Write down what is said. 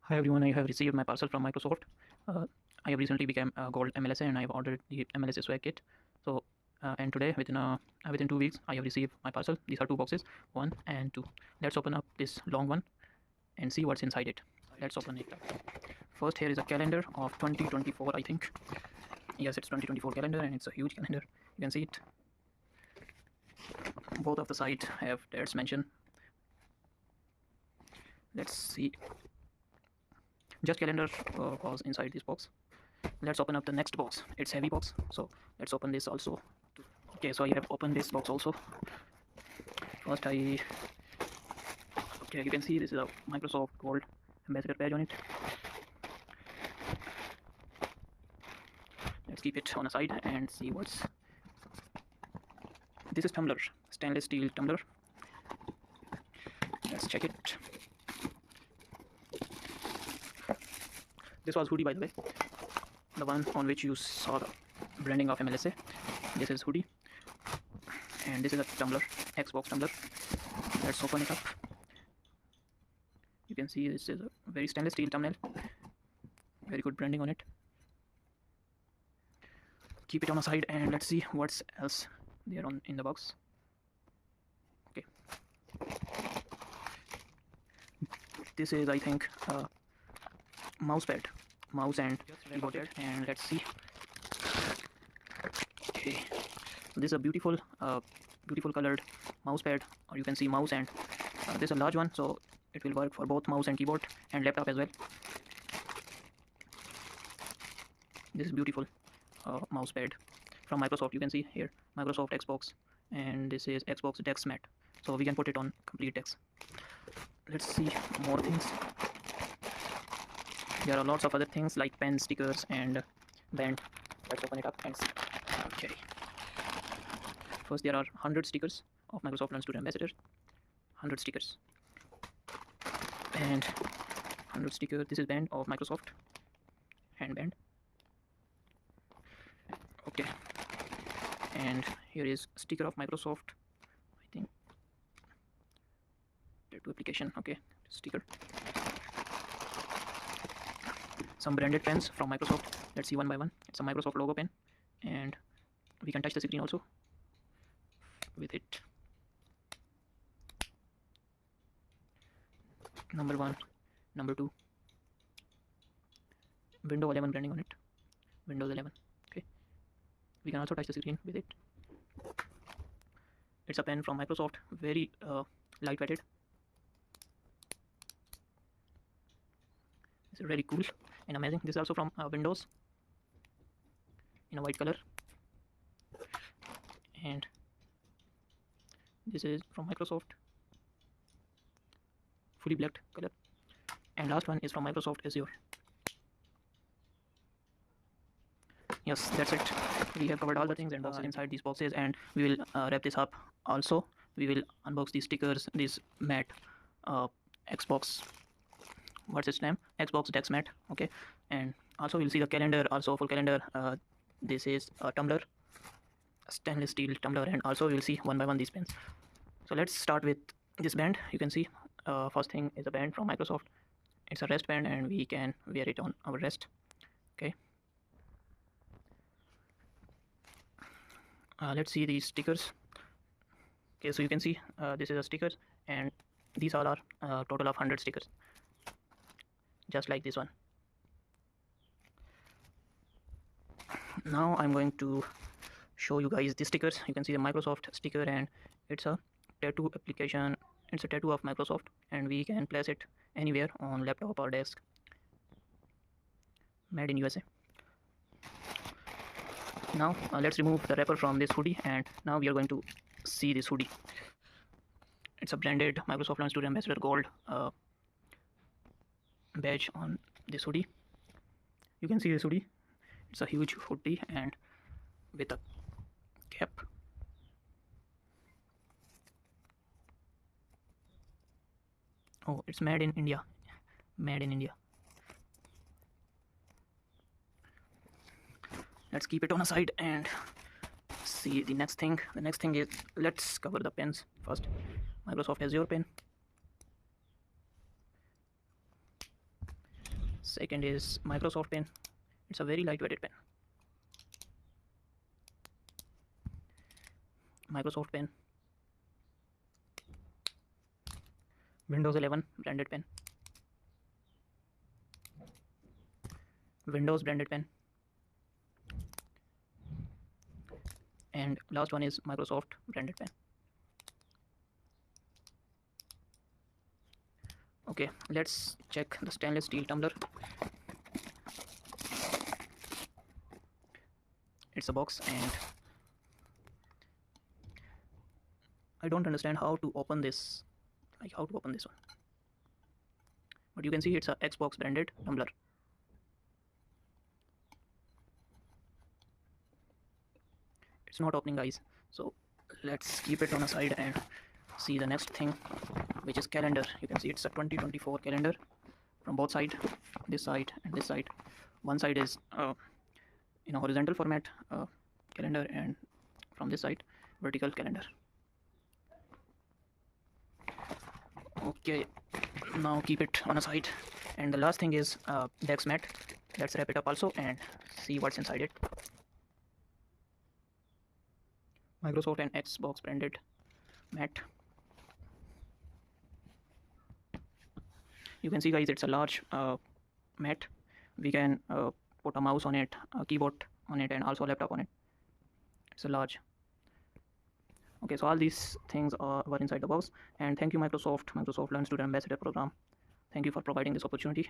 Hi everyone, I have received my parcel from Microsoft. Uh, I have recently become a gold MLSA and I have ordered the MLSA swag kit. So, and today within 2 weeks I have received my parcel. These are two boxes, 1 and 2. Let's open up this long one and see what's inside it. Let's open it up. First, here is a calendar of 2024, I think. Yes, it's 2024 calendar and it's a huge calendar. You can see it. Both of the sides have dates mentioned. Let's see. Just calendar was inside this box. Let's open up the next box. It's heavy box, so let's open this also. Okay, so I have opened this box also. First okay, you can see this is a Microsoft Gold Ambassador badge on it. Let's keep it on a side and see what's this. Is tumbler, stainless steel tumbler. Let's check it. This was hoodie, by the way, the one on which you saw the branding of MLSA. This is hoodie, and this is a tumbler, Xbox tumbler. Let's open it up. You can see this is a very stainless steel thumbnail, very good branding on it. Keep it on a side and let's see what's else there on in the box. Okay, this is, I think, mouse pad, mouse and keyboard, and let's see. Okay, so this is a beautiful colored mouse pad, or you can see mouse, and this is a large one, so it will work for both mouse and keyboard and laptop as well. This is beautiful mouse pad from Microsoft. You can see here Microsoft Xbox, and this is Xbox Dex Mat, so we can put it on complete Dex. Let's see more things. There are lots of other things like pen, stickers, and band. Let's open it up and see. Okay, first there are 100 stickers of Microsoft Learn Student Ambassador. 100 stickers and 100 sticker. This is band of Microsoft, handband. Okay, and here is sticker of Microsoft, I think, tattoo application. Okay, sticker. Some branded pens from Microsoft. Let's see one by one. It's a Microsoft logo pen, and we can touch the screen also with it. Number 1, number 2, Windows 11 branding on it. Windows 11. Okay, we can also touch the screen with it. It's a pen from Microsoft, very lightweighted. This is really cool and amazing. This is also from Windows in a white color, and this is from Microsoft, fully black color, and last one is from Microsoft Azure. Yes, that's it. We have covered all the things and boxes inside these boxes, and we will wrap this up. Also, we will unbox these stickers, this mat, Xbox, what's its name, Xbox Dex Mat. Okay, and also we'll see the calendar, also full calendar. This is a tumbler, a stainless steel tumbler, and also we'll see one by one these pens. So let's start with this band. You can see first thing is a band from Microsoft. It's a wrist band and we can wear it on our wrist. Okay, let's see these stickers. Okay, so you can see this is a sticker, and these all are total of 100 stickers, just like this one. Now I'm going to show you guys the stickers. You can see the Microsoft sticker, and it's a tattoo application. It's a tattoo of Microsoft, and we can place it anywhere on laptop or desk. Made in USA. Now let's remove the wrapper from this hoodie, and now we are going to see this hoodie. It's a branded Microsoft Learn Student Ambassador Gold badge on this hoodie. You can see this hoodie. It's a huge hoodie and with a cap. Oh, it's made in India. Made in India. Let's keep it on a side and see the next thing. The next thing is, let's cover the pens first. Microsoft Azure pen. Second is Microsoft pen. It's a very lightweighted pen. Microsoft pen. Windows 11 branded pen. Windows branded pen. And last one is Microsoft branded pen. Okay, let's check the stainless steel tumbler. It's a box, and I don't understand how to open this, like how to open this one. But you can see it's a Xbox branded tumbler. It's not opening, guys, so let's keep it on a side and see the next thing, which is calendar. You can see it's a 2024 calendar from both sides, this side and this side. One side is in a horizontal format calendar, and from this side vertical calendar. Okay, now keep it on a side. And the last thing is dex mat. Let's wrap it up also and see what's inside it. Microsoft and Xbox branded mat. You can see, guys, it's a large mat. We can put a mouse on it, a keyboard on it, and also a laptop on it. It's a large. Okay, so all these things were inside the box. And thank you, Microsoft Learn Student Ambassador program. Thank you for providing this opportunity.